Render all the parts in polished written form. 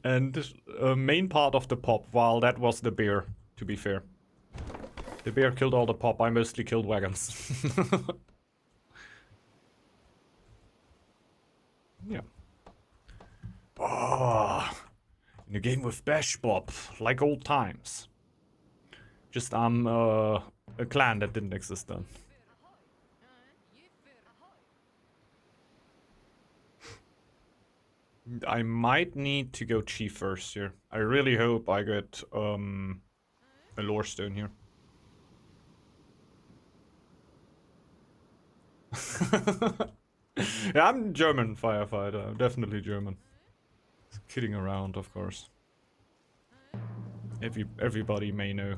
And main part of the pop, while that was the bear, to be fair. The bear killed all the pop, I mostly killed wagons. Yeah. Oh, in a game with Bash Bob, like old times. Just a clan that didn't exist then. I might need to go chief first here. I really hope I get a lore stone here. Yeah, I'm German firefighter. I'm definitely German. Kidding around, of course. Everybody may know.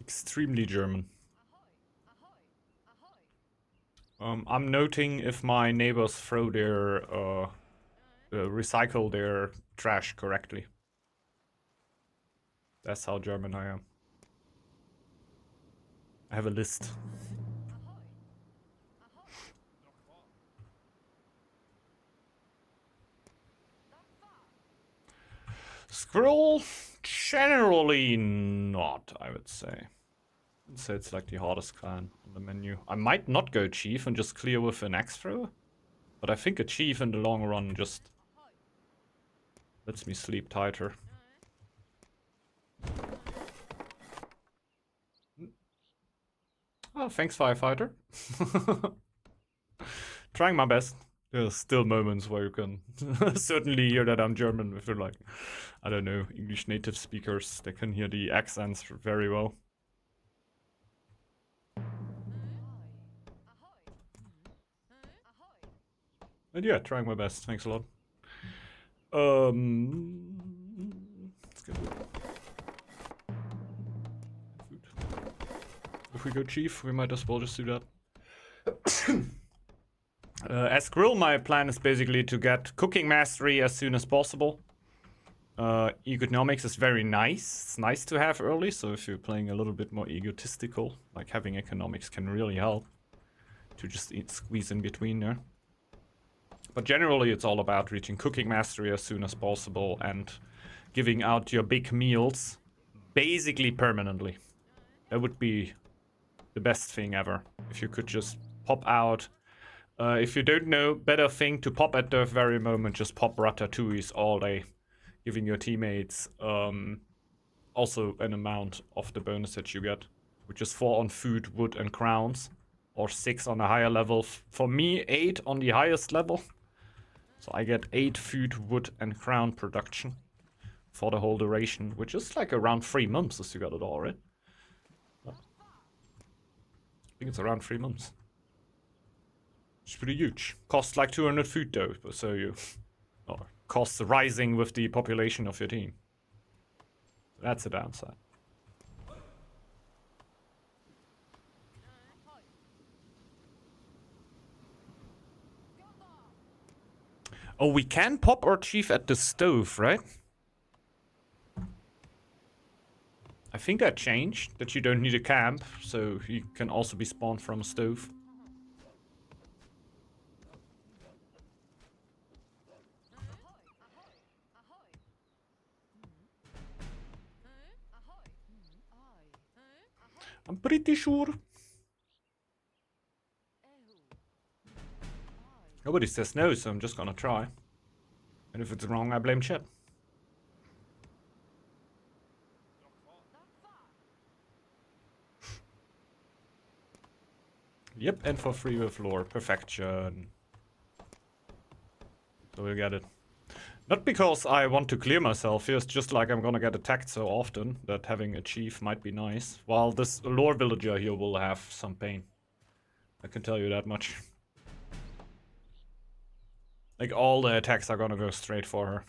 Extremely German. I'm noting if my neighbors throw their recycle their trash correctly. That's how German I am. I have a list. Squirrel, generally not, I would say. I'd say it's like the hardest clan on the menu. I might not go chief and just clear with an axe thrower. But I think a chief in the long run just lets me sleep tighter. Oh, thanks, firefighter. Trying my best. There's still moments where you can certainly hear that I'm German if you're like, I don't know, English native speakers. They can hear the accents very well. And yeah, trying my best. Thanks a lot. Let's get food. If we go chief, we might as well just do that. As Squirrel, my plan is basically to get cooking mastery as soon as possible. Economics is very nice. It's nice to have early, so if you're playing a little bit more egotistical, like having economics can really help to just squeeze in between there. But generally, it's all about reaching cooking mastery as soon as possible and giving out your big meals basically permanently. That would be the best thing ever. If you could just pop out. If you don't know, better thing to pop at the very moment, just pop ratatouilles all day. Giving your teammates also an amount of the bonus that you get. Which is 4 on food, wood, and crowns. Or 6 on a higher level. For me, 8 on the highest level. So I get 8 food, wood, and crown production for the whole duration, which is like around 3 months as you got it all, right? I think it's around 3 months. It's pretty huge. Costs like 200 food though, so you... Or costs rising with the population of your team. That's a downside. Oh, we can pop our chief at the stove, right? I think that changed, that you don't need a camp, so he can also be spawned from a stove. I'm pretty sure. Nobody says no, so I'm just gonna try. And if it's wrong, I blame chat. Yep, and for free with lore. Perfection. So we'll get it. Not because I want to clear myself here, it's just like I'm gonna get attacked so often that having a chief might be nice. While this lore villager here will have some pain. I can tell you that much. Like, all the attacks are gonna go straight for her.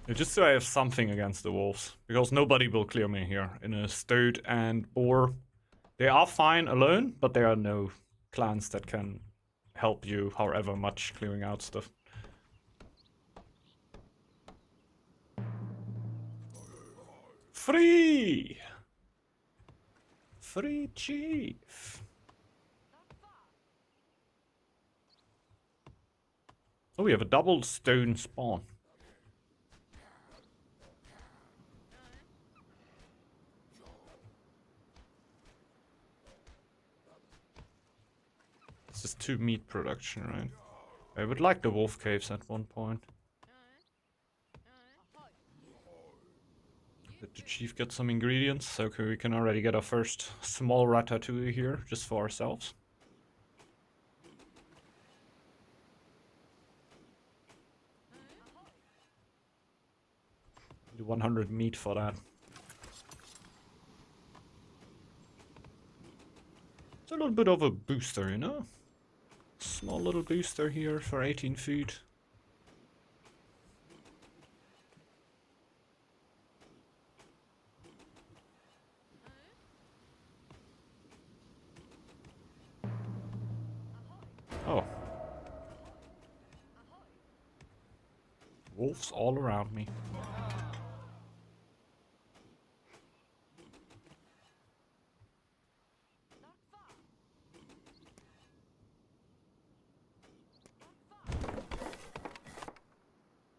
Yeah, just so I have something against the wolves. Because nobody will clear me here. In a Stoat and Boar, they are fine alone, but there are no clans that can help you however much clearing out stuff. Free! Free chief. Oh, we have a double stone spawn. This is 2 meat production, right? I would like the wolf caves at one point. Did the chief get some ingredients? Okay, we can already get our first small ratatouille here, just for ourselves. Do 100 meat for that. It's a little bit of a booster, you know? Small little booster here for 18 food. Oh. Wolves all around me.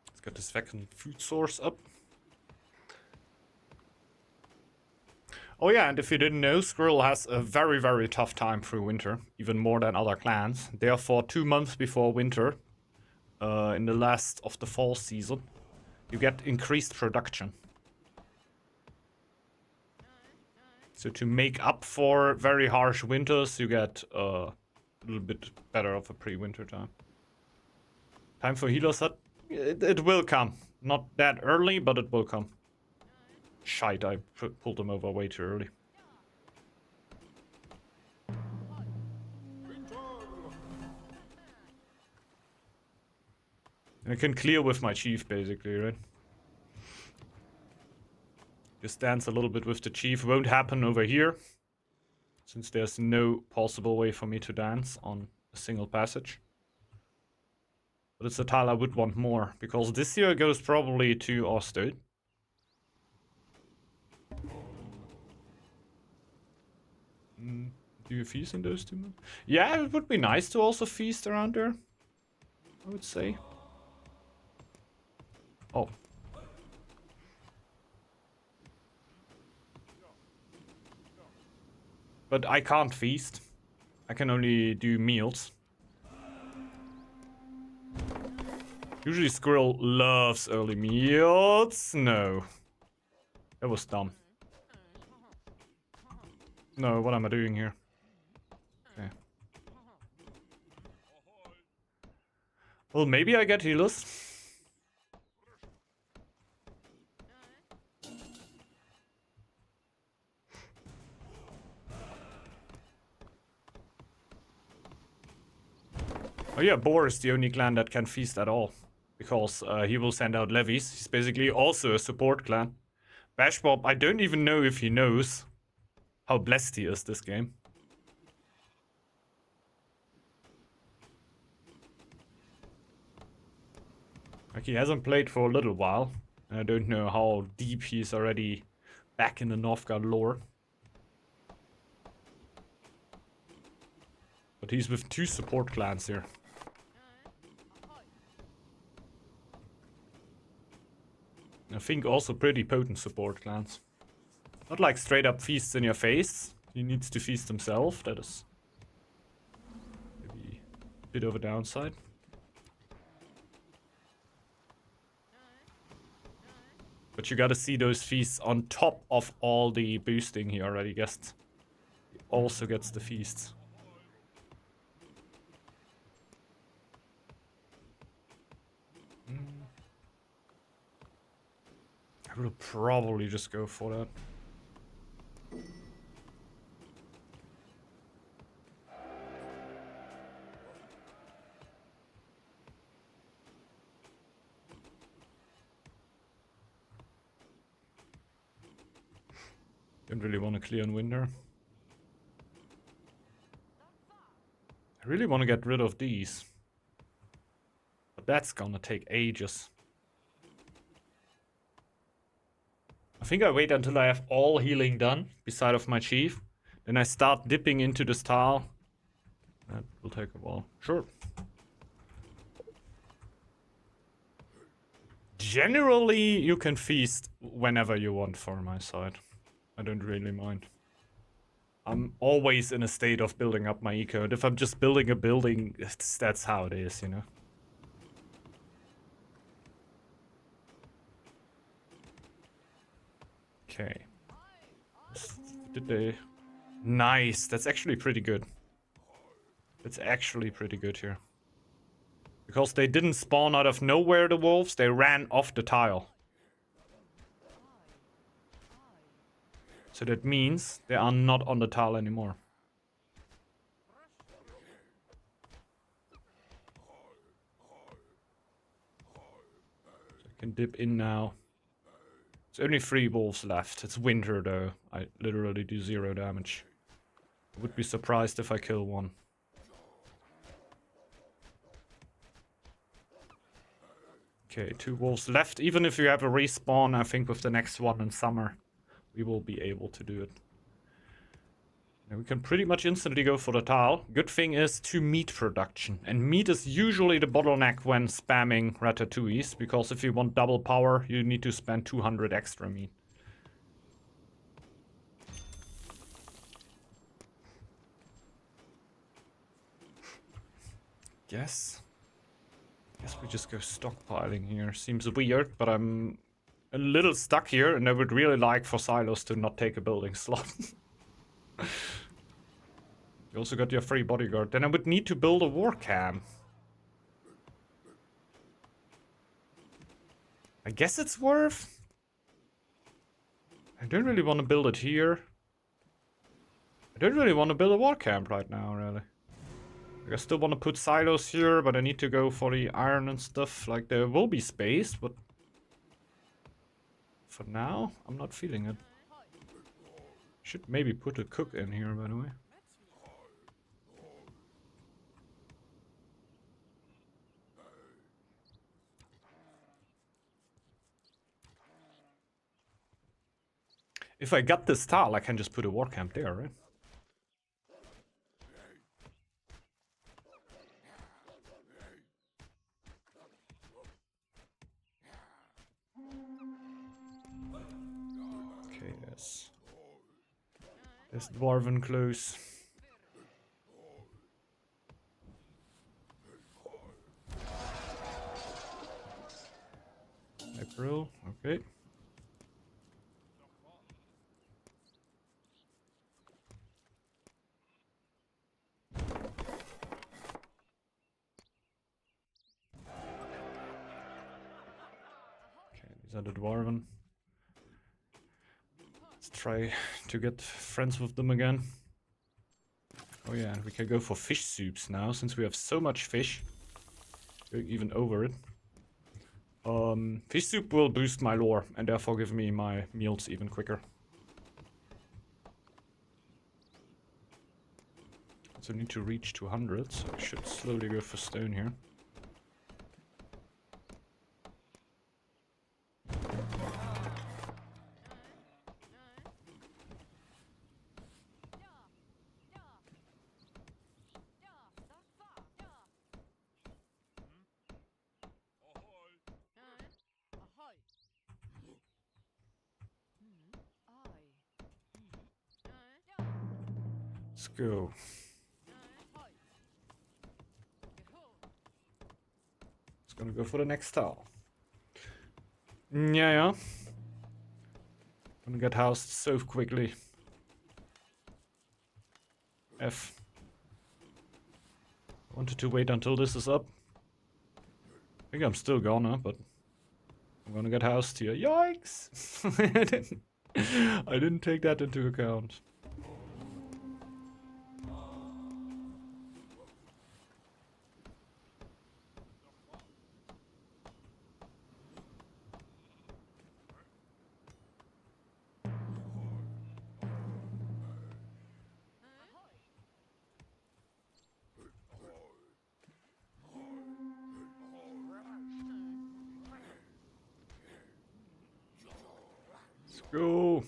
Let's get this second food source up. Oh yeah, and if you didn't know, Squirrel has a very, very tough time through winter, even more than other clans. Therefore, 2 months before winter, in the last of the fall season, you get increased production. So to make up for very harsh winters, you get a little bit better of a pre-winter time. Time for healers hut? It will come. Not that early, but it will come. Shite, I pulled them over way too early. And I can clear with my chief, basically, right? Just dance a little bit with the chief. Won't happen over here, since there's no possible way for me to dance on a single passage. But it's a tile I would want more, because this year goes probably to Ostod. Do you feast in those 2 months? Yeah, it would be nice to also feast around there, I would say. Oh. But I can't feast. I can only do meals. Usually Squirrel loves early meals. No. That was dumb. No, what am I doing here? Okay. Well, maybe I get healers. Oh yeah, Boar is the only clan that can feast at all. Because he will send out levies. He's basically also a support clan. Bashbob, I don't even know if he knows how blessed he is this game. Like, he hasn't played for a little while. And I don't know how deep he's already back in the Northgard lore. But he's with 2 support clans here. I think also pretty potent support clans. Not like straight up feasts in your face. He needs to feast himself. That is maybe a bit of a downside. But you gotta see those feasts on top of all the boosting he already gets. He also gets the feasts. I will probably just go for that. Don't really want to clear on winter. I really want to get rid of these. But that's gonna take ages. I think I wait until I have all healing done, beside of my chief. Then I start dipping into this tile. That will take a while. Sure. Generally, you can feast whenever you want for my side. I don't really mind. I'm always in a state of building up my eco. And if I'm just building a building, that's how it is, you know? Okay. Did they... Nice. That's actually pretty good. It's actually pretty good here. Because they didn't spawn out of nowhere, the wolves. They ran off the tile. So that means they are not on the tile anymore. So I can dip in now. There's only 3 wolves left. It's winter though. I literally do 0 damage. I would be surprised if I kill one. Okay, 2 wolves left. Even if you have a respawn, I think with the next one in summer, we will be able to do it. And we can pretty much instantly go for the tile. Good thing is 2 meat production. And meat is usually the bottleneck when spamming ratatouilles, because if you want double power, you need to spend 200 extra meat. Guess we just go stockpiling here. Seems weird, but I'm a little stuck here, and I would really like for silos to not take a building slot. You also got your free bodyguard. Then I would need to build a war camp. I guess it's worth. I don't really want to build it here. I don't really want to build a war camp right now, really. I still want to put silos here, but I need to go for the iron and stuff. Like, there will be space, but for now, I'm not feeling it. Should maybe put a cook in here, by the way. If I got this tile, I can just put a war camp there, right? Okay, there's dwarven close. April, okay. These are the dwarven. Let's try to get friends with them again. Oh yeah, we can go for fish soups now, since we have so much fish. We're even over it. Fish soup will boost my lore, and therefore give me my meals even quicker. So I need to reach 200, so I should slowly go for stone here. Let's go. It's gonna go for the next tile. Yeah. Gonna get housed so quickly. F. Wanted to wait until this is up. I think I'm still gonna, but I'm gonna get housed here. Yikes! I didn't take that into account. Let's go.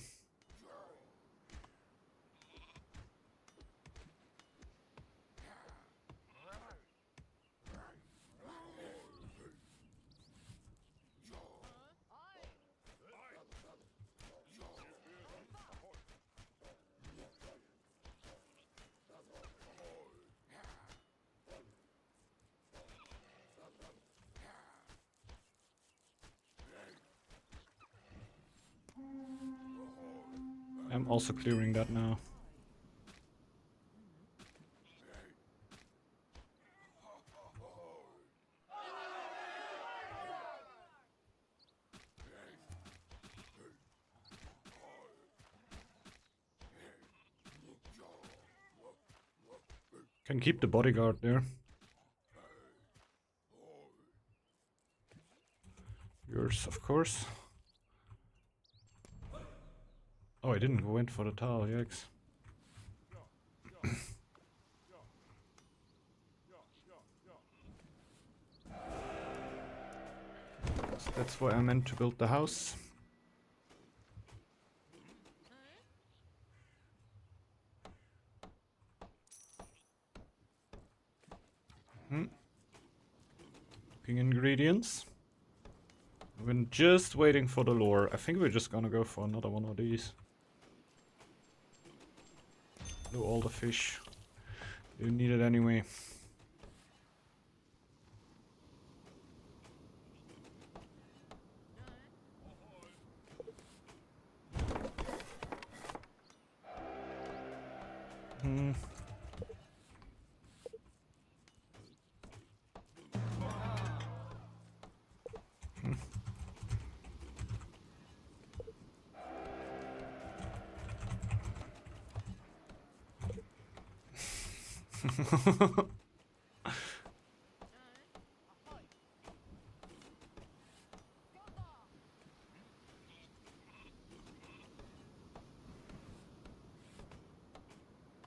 Also clearing that now. Can keep the bodyguard there. Yours, of course. Oh, I didn't go in for the tile, yikes. So that's why I meant to build the house. Cooking ingredients. We're just waiting for the lure. I think we're just gonna go for another one of these. Do all the fish. You need it anyway.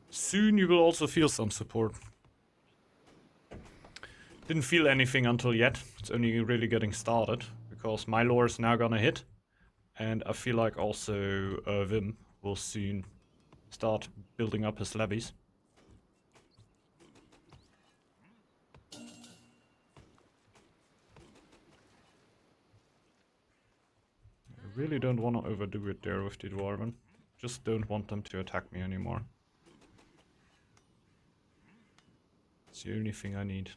Soon you will also feel some support. Didn't feel anything until yet. It's only really getting started because my lore is now gonna hit, and I feel like also Vim will soon start building up his levies. I really don't want to overdo it there with the Dwarven. Just don't want them to attack me anymore. It's the only thing I need.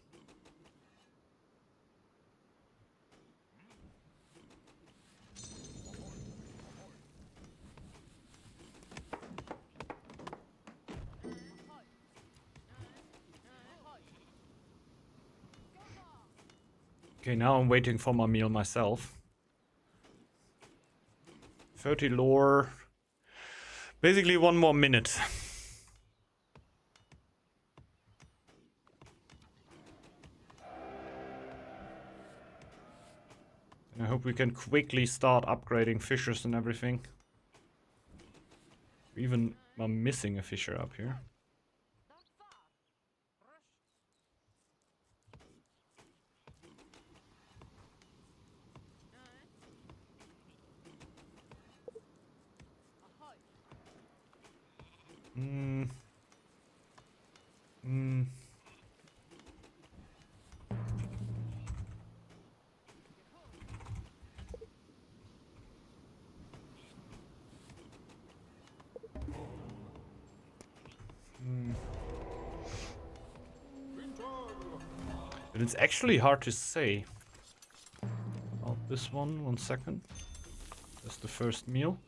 Okay, now I'm waiting for my meal myself. 30 lore. Basically 1 more minute. And I hope we can quickly start upgrading fishers and everything. Even I'm missing a fisher up here. But it's actually hard to say. Oh, this one second. That's the first meal.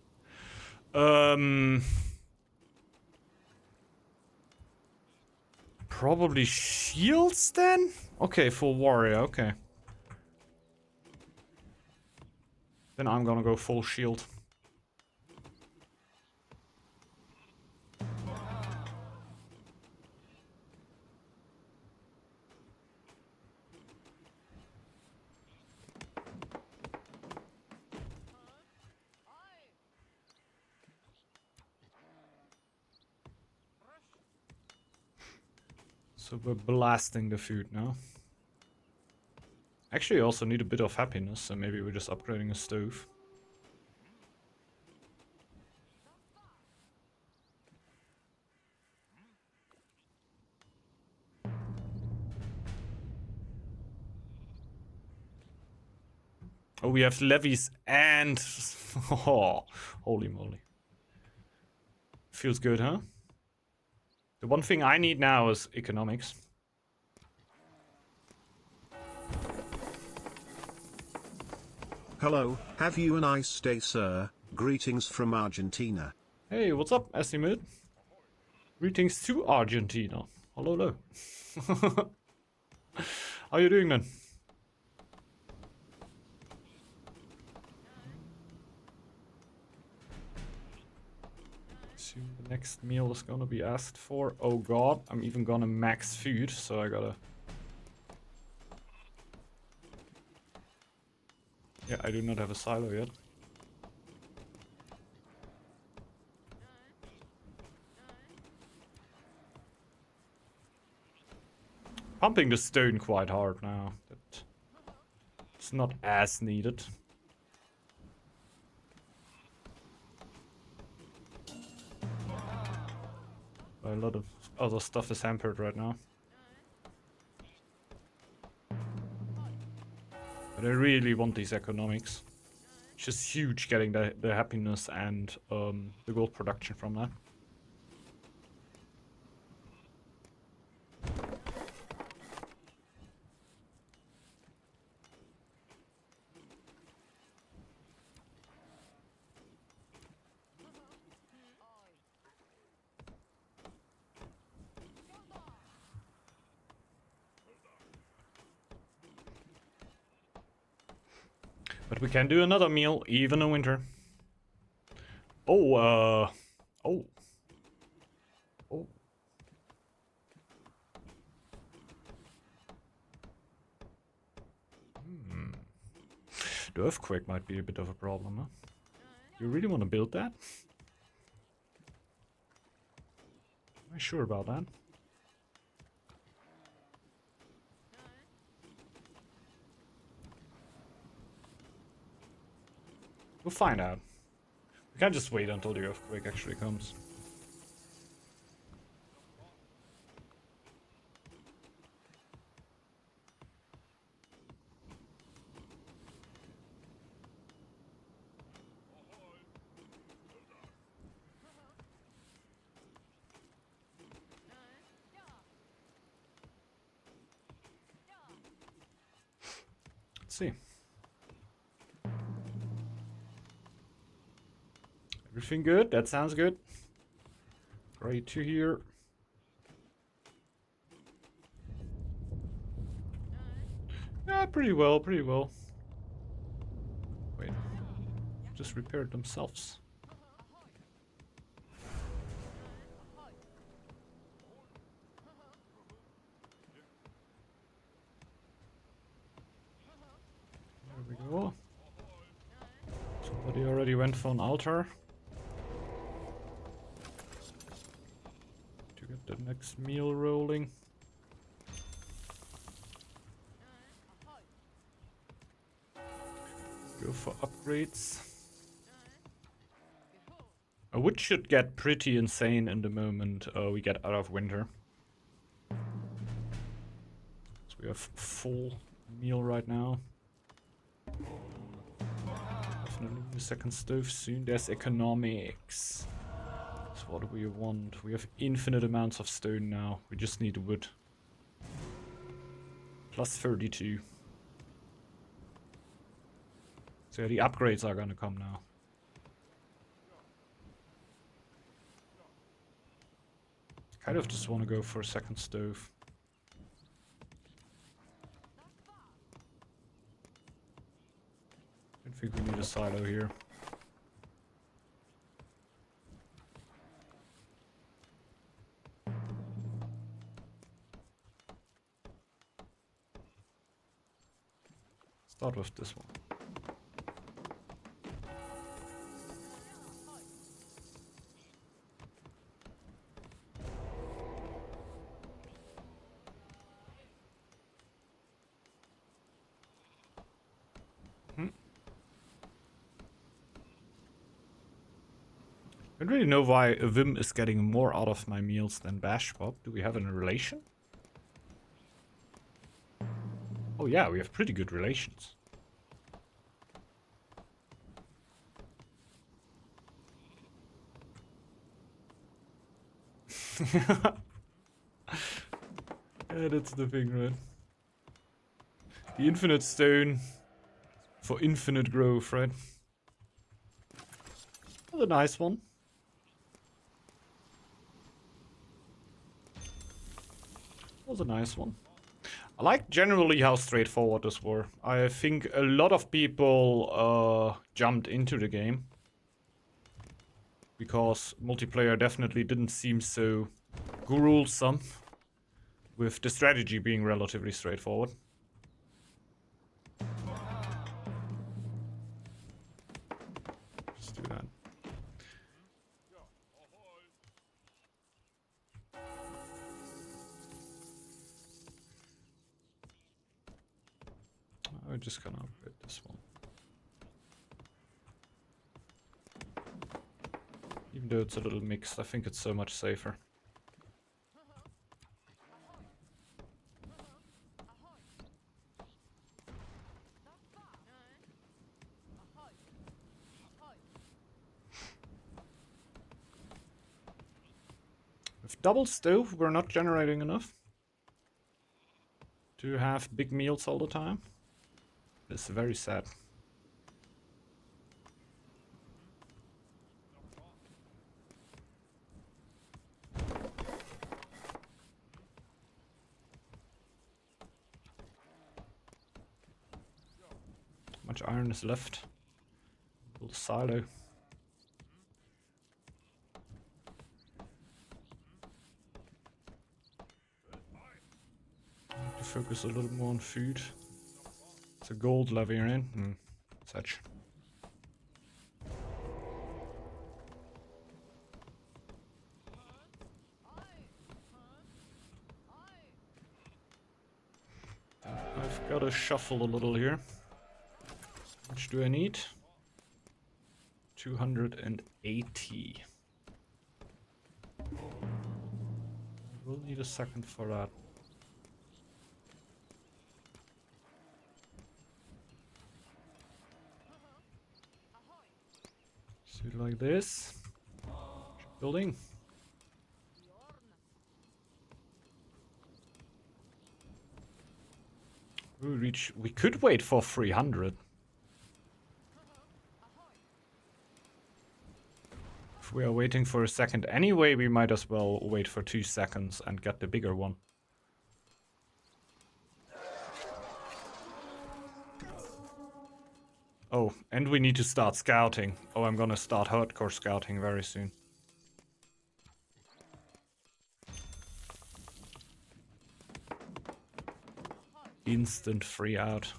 Probably shields then? Okay, full warrior, okay. Then I'm gonna go full shield. So we're blasting the food now. Actually, I also need a bit of happiness, so maybe we're just upgrading a stove. Oh, we have levies and... oh, holy moly. Feels good, huh? The one thing I need now is economics. Hello, have you a nice day, sir? Greetings from Argentina. Hey, what's up, Asimid? Greetings to Argentina. Hello, hello. How you doing, man? Soon the next meal is gonna be asked for. Oh god, I'm even gonna max food, so I gotta... Yeah, I do not have a silo yet. Pumping the stone quite hard now. It's not as needed. A lot of other stuff is hampered right now. But I really want these economics. It's just huge getting the happiness and the gold production from that. But we can do another meal, even in winter. Oh, oh. Oh. The earthquake might be a bit of a problem, huh? You really want to build that? Am I sure about that? We'll find out. We can't just wait until the earthquake actually comes. Let's see. Everything good? That sounds good. Great to hear. Yeah, pretty well, pretty well. Wait. Just repaired themselves. There we go. Somebody already went for an altar. To get the next meal rolling. Go for upgrades. Wood should get pretty insane in the moment we get out of winter. So we have full meal right now. Definitely a second stove soon. There's economics. So what do we want? We have infinite amounts of stone now. We just need wood. Plus 32. So the upgrades are gonna come now. Kind of just want to go for a second stove. I think we need a silo here. Start with this one. I don't really know why Vim is getting more out of my meals than Bashpop. Do we have a relation? Oh yeah, we have pretty good relations. Yeah, that's the thing, right? The infinite stone for infinite growth, right? That's a nice one. was a nice one. I like generally how straightforward this were. I think a lot of people jumped into the game because multiplayer definitely didn't seem so gruesome, with the strategy being relatively straightforward. Let's do that. I'm just gonna upgrade this one. Even though it's a little mixed, I think it's so much safer. With double stove, we're not generating enough to have big meals all the time. It's very sad. How much iron is left? Little silo. Need to focus a little more on food. It's a gold lever in. Such. I've got to shuffle a little here. How much do I need? 280. We'll need a second for that. So like this. Building. We could wait for 300. If we are waiting for a second anyway, we might as well wait for 2 seconds and get the bigger one. Oh, and we need to start scouting. Oh, I'm gonna start hardcore scouting very soon. Instant free out.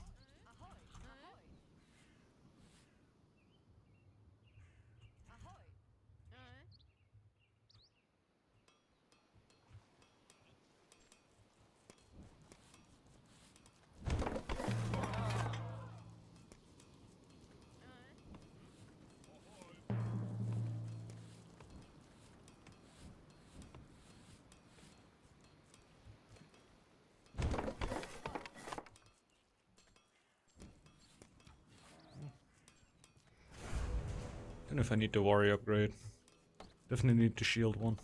Don't know if I need the warrior upgrade. Definitely need the shield one.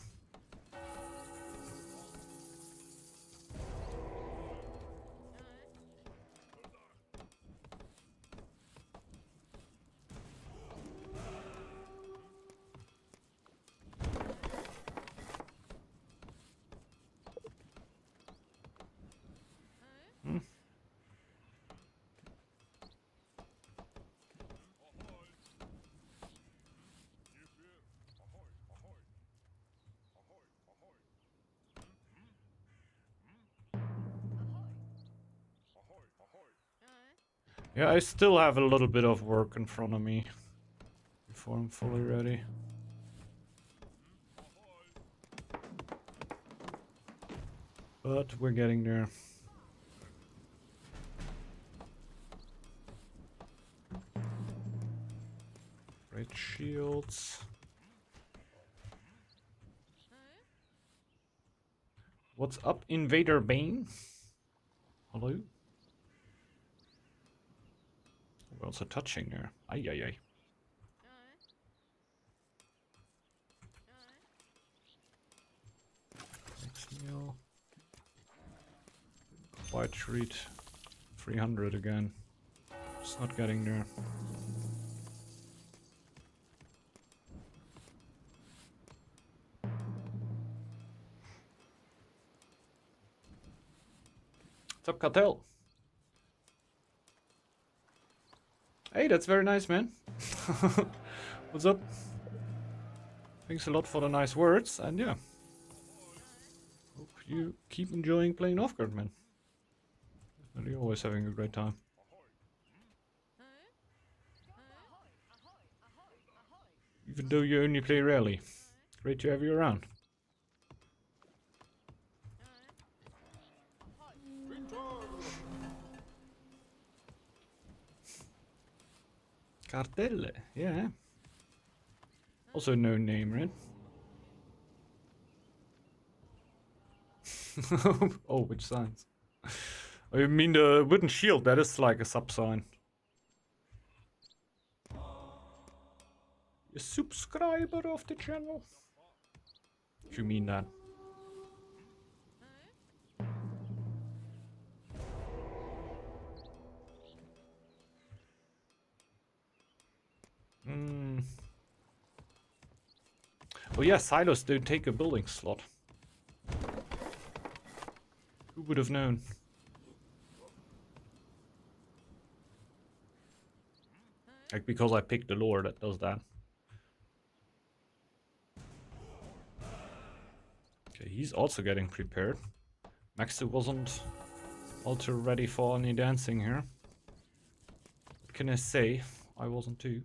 Yeah, I still have a little bit of work in front of me before I'm fully ready. But we're getting there. Great shields. What's up, Invader Bane? Hello? We're also touching there. Ay, ay, ay. Next meal. Quite treat. 300 again. Just not getting there. What's up, Cartel? Hey, that's very nice, man. What's up? Thanks a lot for the nice words, and yeah. Hope you keep enjoying playing Northgard, man. Definitely always having a great time. Even though you only play rarely. Great to have you around. Cartel, yeah. Also no name, right? Oh, which signs? Oh, you mean the wooden shield? That is like a sub-sign. A subscriber of the channel. If you mean that. Oh yeah, silos don't take a building slot. Who would have known? Like, because I picked the lore that does that. Okay, he's also getting prepared. Maxi wasn't also ready for any dancing here. What can I say? I wasn't too.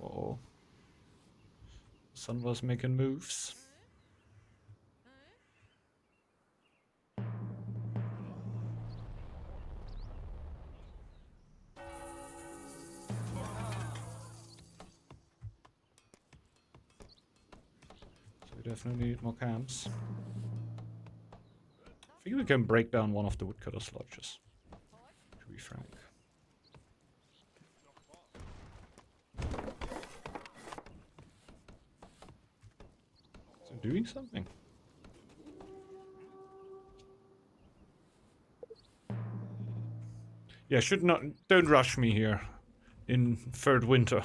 Uh-oh. Sun was making moves. So we definitely need more camps. I think we can break down one of the woodcutter's lodges, to be frank. Is it doing something? Yeah, should not. Don't rush me here in third winter.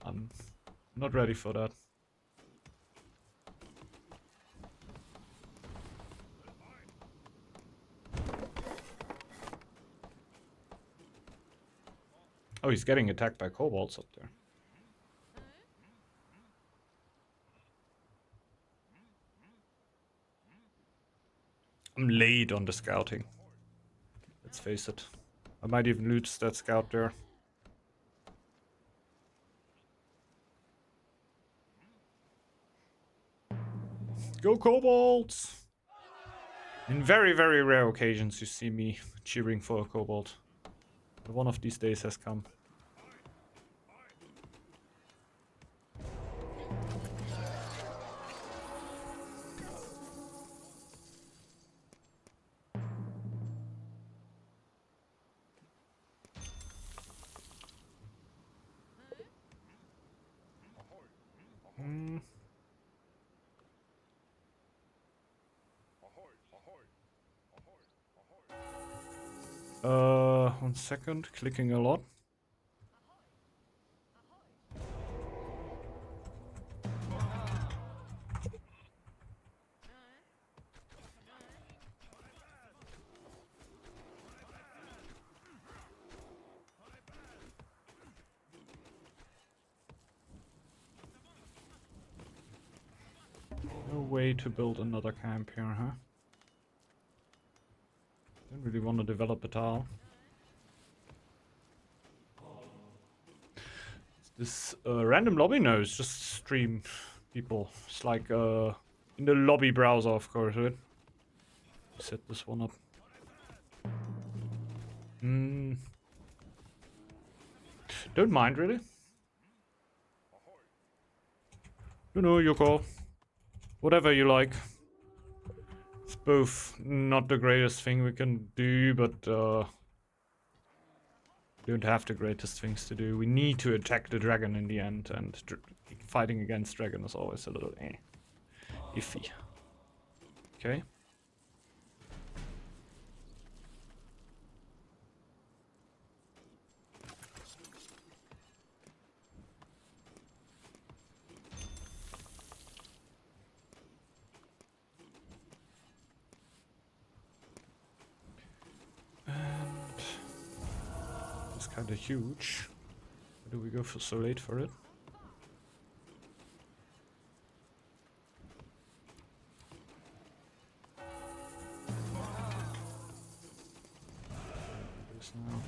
I'm not ready for that. Oh, he's getting attacked by kobolds up there. I'm late on the scouting. Let's face it. I might even lose that scout there. Go kobolds! In very, very rare occasions you see me cheering for a kobold. But one of these days has come. One second, clicking a lot. No way to build another camp here, huh? Don't really want to develop at all. This random lobby? No, it's just stream people. It's like in the lobby browser, of course, right? Set this one up. Don't mind, really. You know, your call. Whatever you like. It's both not the greatest thing we can do, but don't have the greatest things to do. We need to attack the dragon in the end, and fighting against dragon is always a little iffy. Okay. It's kind of huge. Why do we go so late for it? Now.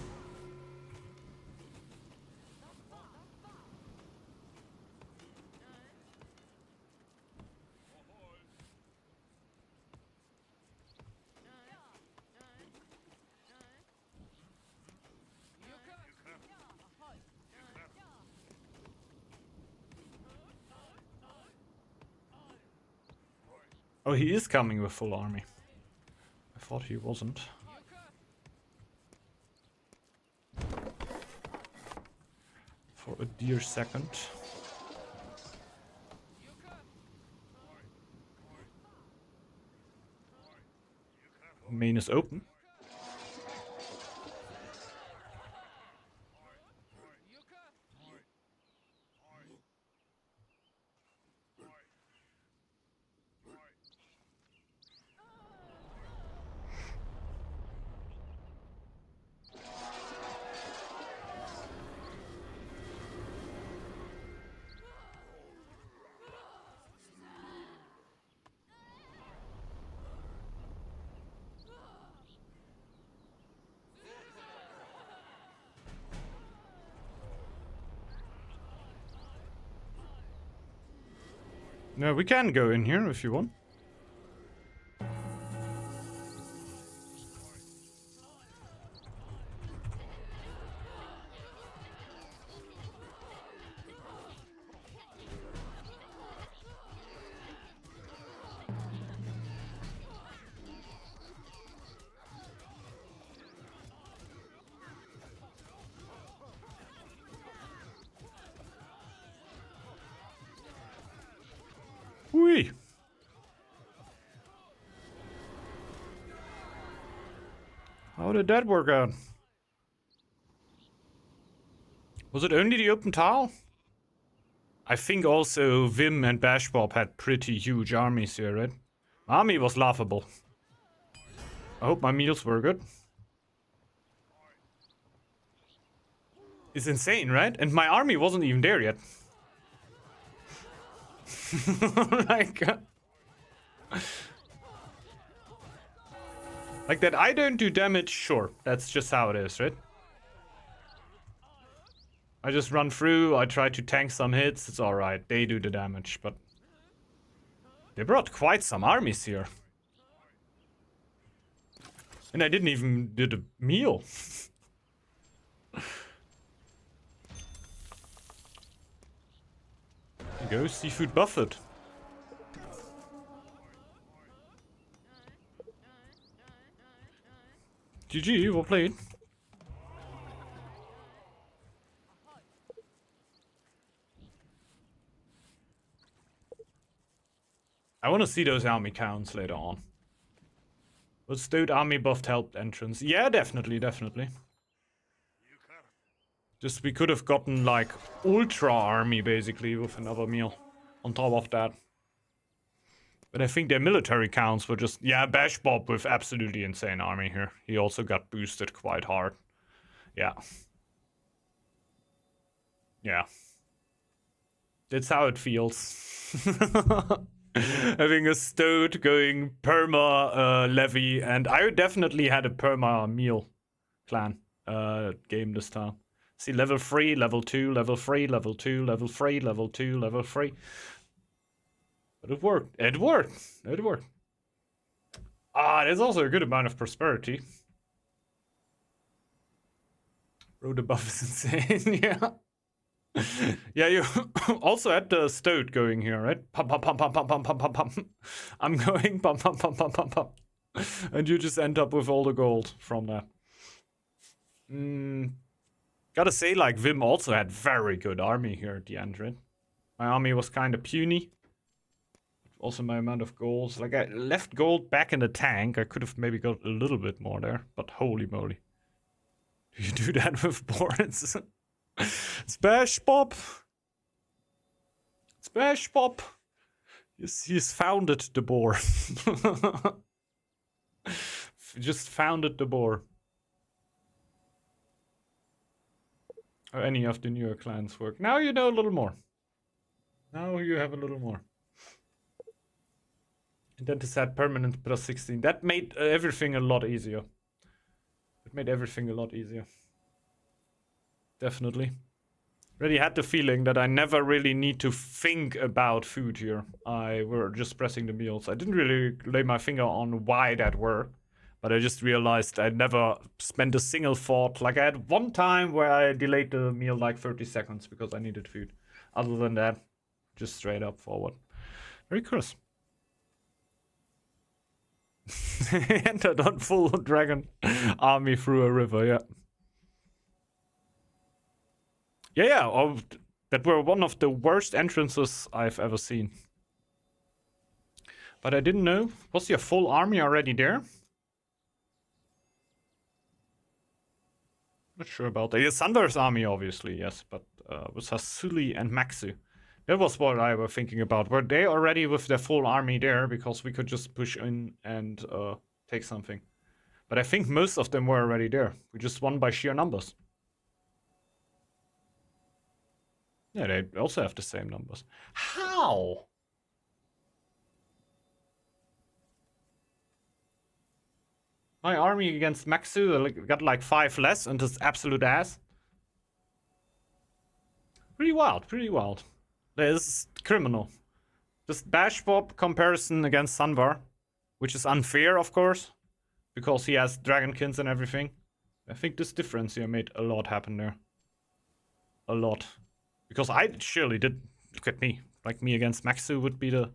Oh, he is coming with full army. I thought he wasn't. For a dear second. Main is open. No, we can go in here if you want. Whee! How did that work out? Was it only the open tile? I think also Vim and Bashbob had pretty huge armies here, right? My army was laughable. I hope my meals were good. It's insane, right? And my army wasn't even there yet. like that I don't do damage, sure. That's just how it is, right? I just run through, I try to tank some hits, it's alright. They do the damage, but... They brought quite some armies here. And I didn't even do the meal. There you go, seafood buffet. GG, well played. I want to see those army counts later on. Was Stowed army buffed helped entrance? Yeah, definitely, definitely. Just we could have gotten like ultra army basically with another meal on top of that. But I think their military counts were just... Yeah, Bashbob with absolutely insane army here. He also got boosted quite hard. Yeah. Yeah. That's how it feels. Having a Stowed going perma levy, and I definitely had a perma meal clan game this time. See, level 3, level 2, level 3, level 2, level 3, level 2, level 3. But it worked. It worked. It worked. Ah, there's also a good amount of prosperity. Road above is insane, yeah. Yeah, you also had the Stowed going here, right? Pum, pum, pum, pum, pum, pum, pum, pum, pum. I'm going pum, pum, pum, pum, pum, pum. And you just end up with all the gold from that. Gotta say, like, Vim also had very good army here at the end, right? My army was kind of puny. Also my amount of golds. Like, I left gold back in the tank. I could have maybe got a little bit more there. But holy moly. Do you do that with Boar? Smash Bob! Smash Bob! He's founded the Boar. Just founded the Boar. or any of the newer clans work. Now you know a little more. Now you have a little more. And then to set permanent plus 16. That made everything a lot easier. It made everything a lot easier. Definitely. Really had the feeling that I never really need to think about food here. I were just pressing the meals. I didn't really lay my finger on why that were. But I just realized I never spent a single thought. Like I had one time where I delayed the meal like 30 seconds because I needed food. Other than that, just straight up forward. Very crisp. Entered on full dragon army through a river, yeah. Yeah, oh, that were one of the worst entrances I've ever seen. But I didn't know. Was your full army already there? Not sure about that. Yeah, Sandor's army, obviously, yes, but with Hasuli and Maxu. That was what I was thinking about. Were they already with their full army there? Because we could just push in and take something. But I think most of them were already there. We just won by sheer numbers. Yeah, they also have the same numbers. How? My army against Maxu got like 5 less and is absolute ass. Pretty wild, pretty wild. That is criminal. This Bash Bob comparison against Sanvar, which is unfair, of course, because he has Dragonkins and everything. I think this difference here made a lot happen there. A lot. Because I surely did. Look at me. Like me against Maxu would be the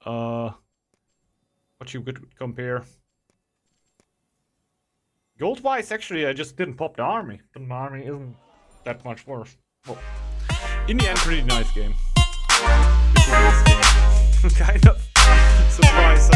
what you could compare. Gold-wise, actually, I just didn't pop the army. But my army isn't that much worse. Well, in the end, pretty nice game. Kind of surprised.